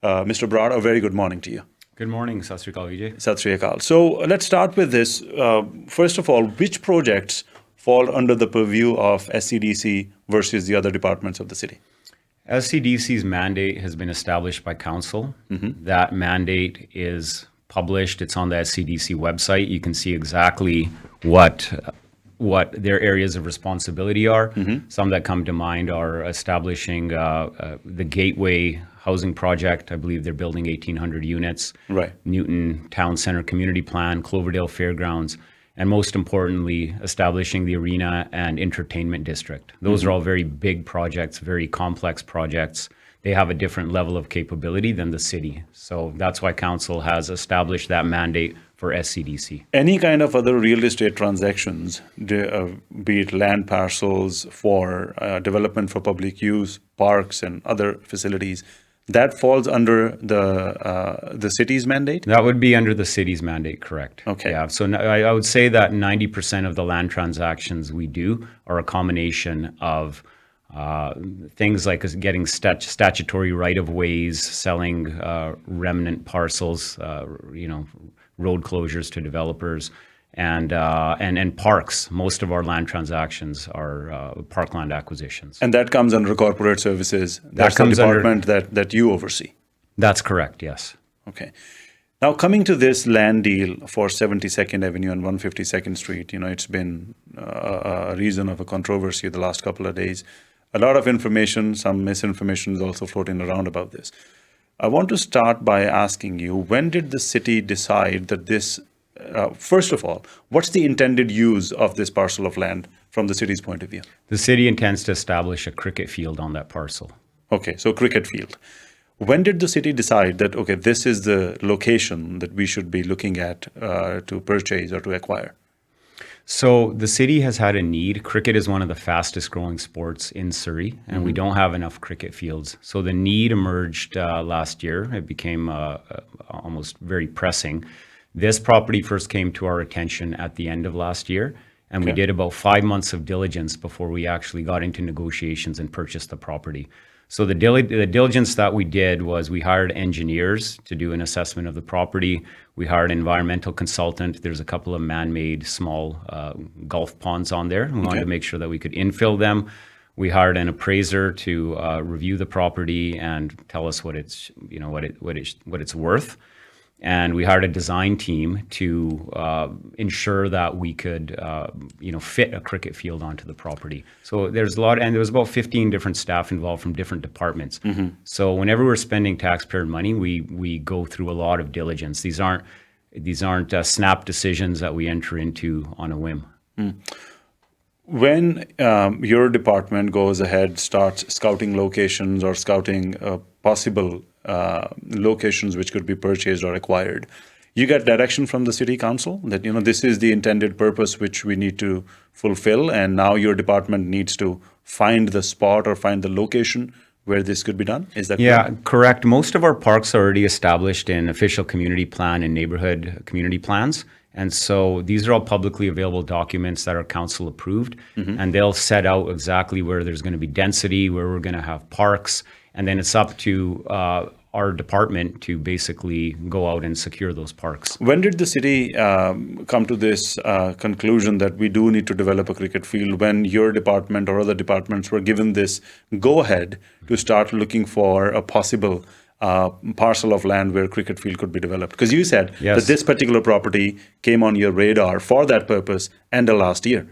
Mr. Brar, a very good morning to you. Good morning, Sat Sri Akal, Vijay. Sat Sri Akal. So let's start with this. First of all, which projects fall under the purview of SCDC versus the other departments of the city? SCDC's mandate has been established by council. That mandate is published. It's on the SCDC website. You can see exactly what their areas of responsibility are. Some that come to mind are establishing the Gateway housing project. I believe they're building 1,800 units. Right. Newton Town Center Community Plan, Cloverdale Fairgrounds, and most importantly, establishing the Arena and Entertainment District. Those are all very big projects, very complex projects. They have a different level of capability than the city. So that's why council has established that mandate for SCDC. Any kind of other real estate transactions, be it land parcels for development for public use, parks and other facilities, that falls under the city's mandate? That would be under the city's mandate, correct? Okay. Yeah. So I would say that 90% of the land transactions we do are a combination of things like getting statutory right-of-ways, selling remnant parcels, road closures to developers, and parks. Most of our land transactions are parkland acquisitions. And that comes under corporate services. That's the department that you oversee. That's correct, yes. Okay. Now, coming to this land deal for 72nd Avenue and 152nd Street, it's been a reason of a controversy the last couple of days. A lot of information, some misinformation is also floating around about this. I want to start by asking you, when did the city decide that this, first of all, what's the intended use of this parcel of land from the city's point of view? The city intends to establish a cricket field on that parcel. Okay, so cricket field. When did the city decide that, okay, this is the location that we should be looking at to purchase or to acquire? So the city has had a need. Cricket is one of the fastest growing sports in Surrey, and we don't have enough cricket fields. So the need emerged last year. It became almost very pressing. This property first came to our attention at the end of last year, and we did about 5 months of diligence before we actually got into negotiations and purchased the property. So the diligence that we did was we hired engineers to do an assessment of the property. We hired an environmental consultant. There's a couple of man-made small golf ponds on there. We wanted to make sure that we could infill them. We hired an appraiser to review the property and tell us what it's worth. And we hired a design team to ensure that we could, fit a cricket field onto the property. So there was about 15 different staff involved from different departments. So whenever we're spending taxpayer money, we go through a lot of diligence. These aren't snap decisions that we enter into on a whim. When your department goes ahead, starts scouting locations or scouting possible locations which could be purchased or acquired, you get direction from the city council that, this is the intended purpose which we need to fulfill, and now your department needs to find the spot or find the location where this could be done? Is that correct? Yeah, correct. Most of our parks are already established in official community plan and neighborhood community plans. And so these are all publicly available documents that are council approved, and they'll set out exactly where there's going to be density, where we're going to have parks, and then it's up to our department to basically go out and secure those parks. When did the city come to this conclusion that we do need to develop a cricket field, when your department or other departments were given this go-ahead to start looking for a possible parcel of land where cricket field could be developed? Because you said that this particular property came on your radar for that purpose end of last year.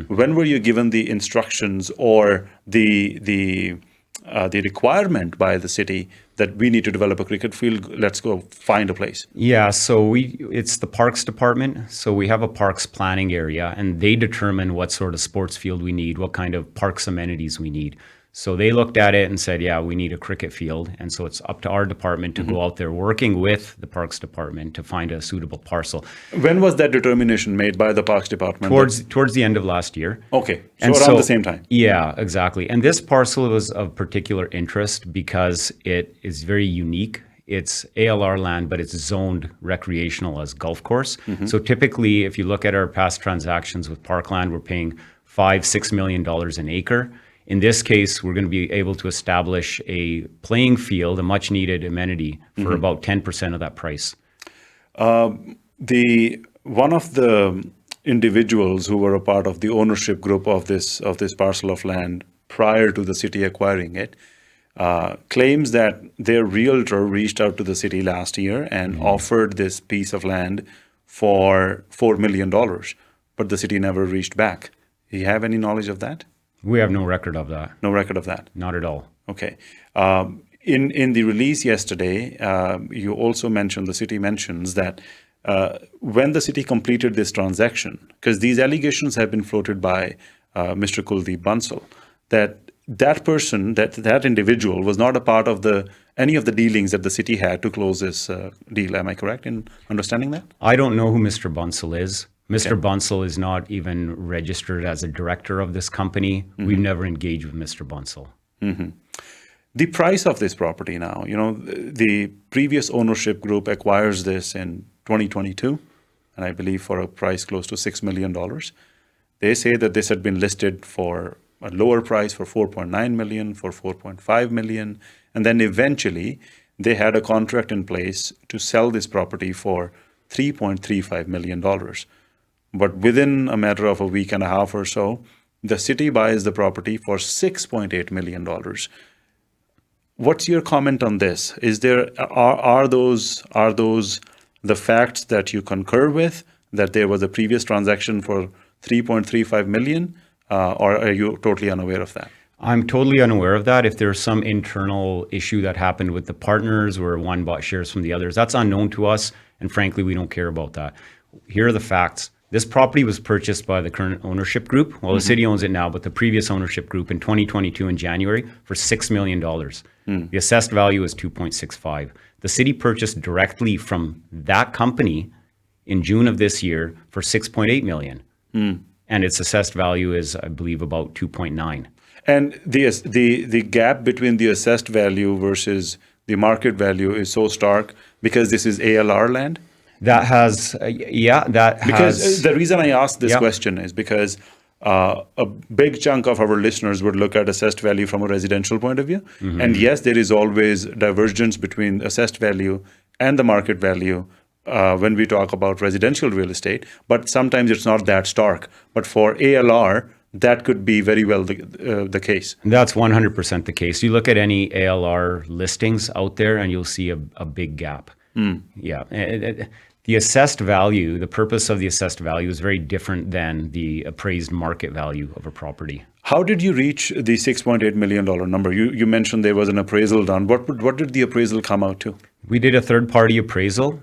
When were you given the instructions or the requirement by the city that we need to develop a cricket field? Let's go find a place. Yeah, so it's the parks department. So we have a parks planning area, and they determine what sort of sports field we need, what kind of parks amenities we need. So they looked at it and said, yeah, we need a cricket field. And so it's up to our department to go out there working with the Parks Department to find a suitable parcel. When was that determination made by the Parks Department? Towards the end of last year. Okay, so around the same time. Yeah, exactly. And this parcel was of particular interest because it is very unique. It's ALR land, but it's zoned recreational as golf course. So typically, if you look at our past transactions with parkland, we're paying $5-6 million an acre. In this case, we're going to be able to establish a playing field, a much needed amenity for about 10% of that price. One of the individuals who were a part of the ownership group of this parcel of land prior to the city acquiring it claims that their realtor reached out to the city last year and offered this piece of land for $4 million, but the city never reached back. Do you have any knowledge of that? We have no record of that. No record of that. Not at all. Okay. In the release yesterday, you also mentioned, the city mentions that when the city completed this transaction, because these allegations have been floated by Mr. Kuldeep Bansal, that person, that individual was not a part of any of the dealings that the city had to close this deal. Am I correct in understanding that? I don't know who Mr. Bansal is. Mr. Bansal is not even registered as a director of this company. We've never engaged with Mr. Bansal. The price of this property now, the previous ownership group acquires this in 2022, and I believe for a price close to $6 million. They say that this had been listed for a lower price for 4.9 million, for 4.5 million, and then eventually they had a contract in place to sell this property for $3.35 million. But within a matter of a week and a half or so, the city buys the property for $6.8 million. What's your comment on this? Are those the facts that you concur with, that there was a previous transaction for 3.35 million, or are you totally unaware of that? I'm totally unaware of that. If there's some internal issue that happened with the partners where one bought shares from the others, that's unknown to us. And frankly, we don't care about that. Here are the facts. This property was purchased by the current ownership group. Well, the city owns it now, but the previous ownership group in 2022 in January for $6 million. The assessed value is 2.65. The city purchased directly from that company in June of this year for 6.8 million. And its assessed value is, I believe, about 2.9. And the gap between the assessed value versus the market value is so stark because this is ALR land? That has, Because the reason I asked this question is because a big chunk of our listeners would look at assessed value from a residential point of view. And yes, there is always divergence between assessed value and the market value when we talk about residential real estate, but sometimes it's not that stark. But for ALR, that could be very well the case. That's 100% the case. You look at any ALR listings out there and you'll see a big gap. The assessed value, the purpose of the assessed value is very different than the appraised market value of a property. How did you reach the $6.8 million number? You mentioned there was an appraisal done. What did the appraisal come out to? We did a third-party appraisal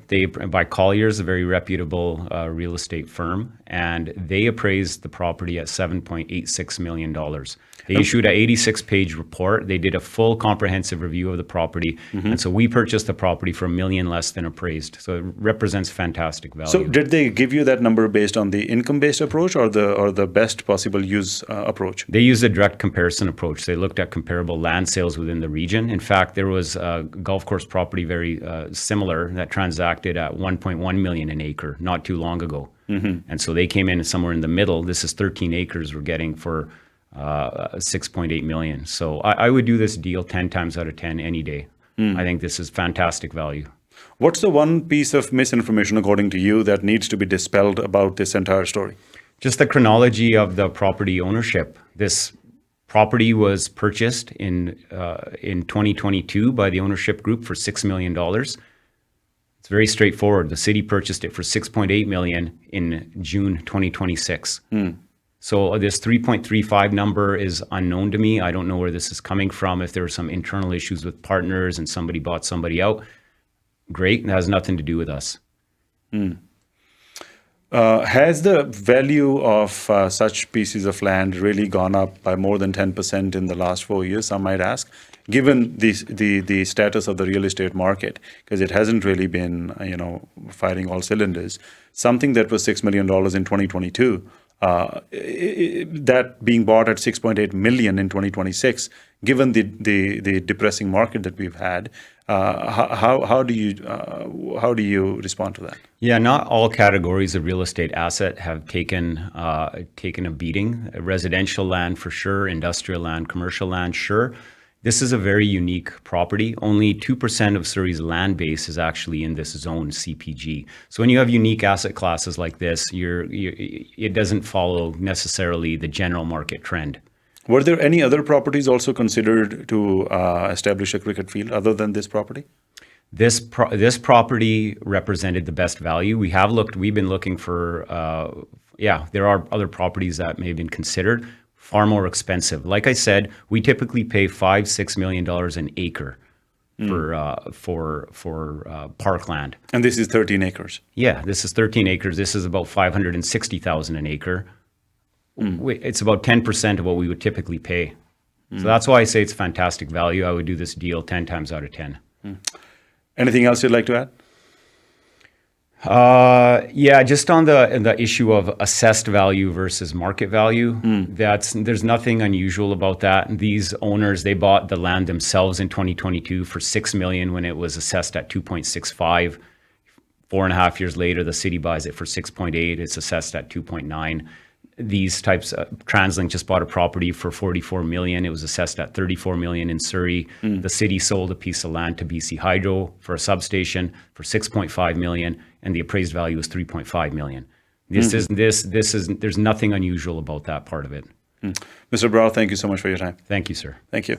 by Colliers, a very reputable real estate firm, and they appraised the property at $7.86 million. They issued an 86-page report. They did a full comprehensive review of the property, and so we purchased the property for $1 million less than appraised. So it represents fantastic value. So did they give you that number based on the income-based approach or the best possible use approach? They used a direct comparison approach. They looked at comparable land sales within the region. In fact, there was a golf course property very similar that transacted at 1.1 million an acre not too long ago. And so they came in somewhere in the middle. This is 13 acres we're getting for 6.8 million. So I would do this deal 10 times out of 10 any day. I think this is fantastic value. What's the one piece of misinformation, according to you, that needs to be dispelled about this entire story? Just the chronology of the property ownership. This property was purchased in 2022 by the ownership group for $6 million. It's very straightforward. The city purchased it for $6.8 million in June 2026. So this 3.35 number is unknown to me. I don't know where this is coming from. If there were some internal issues with partners and somebody bought somebody out, great. It has nothing to do with us. Has the value of such pieces of land really gone up by more than 10% in the last 4 years, some might ask, given the status of the real estate market? Because it hasn't really been, firing all cylinders. Something that was $6 million in 2022 that being bought at 6.8 million in 2026, given the depressing market that we've had, how do you respond to that? Yeah, not all categories of real estate asset have taken a beating. Residential land for sure, industrial land, commercial land, sure. This is a very unique property. Only 2% of Surrey's land base is actually in this zone CPG. So when you have unique asset classes like this, it doesn't follow necessarily the general market trend. Were there any other properties also considered to establish a cricket field other than this property? This property represented the best value. We've been looking for, there are other properties that may have been considered, far more expensive. Like I said, we typically pay $5-6 million an acre for parkland. And this is 13 acres. Yeah, this is 13 acres. This is about $560,000 an acre. It's about 10% of what we would typically pay. So that's why I say it's fantastic value. I would do this deal 10 times out of 10. Anything else you'd like to add? Just on the issue of assessed value versus market value, there's nothing unusual about that. These owners, they bought the land themselves in 2022 for $6 million when it was assessed at 2.65. 4.5 years later, the city buys it for 6.8. It's assessed at 2.9. These types of TransLink just bought a property for $44 million. It was assessed at $34 million in Surrey. The city sold a piece of land to BC Hydro for a substation for $6.5 million, and the appraised value was $3.5 million. There's nothing unusual about that part of it. Mr. Brar, thank you so much for your time. Thank you, sir. Thank you.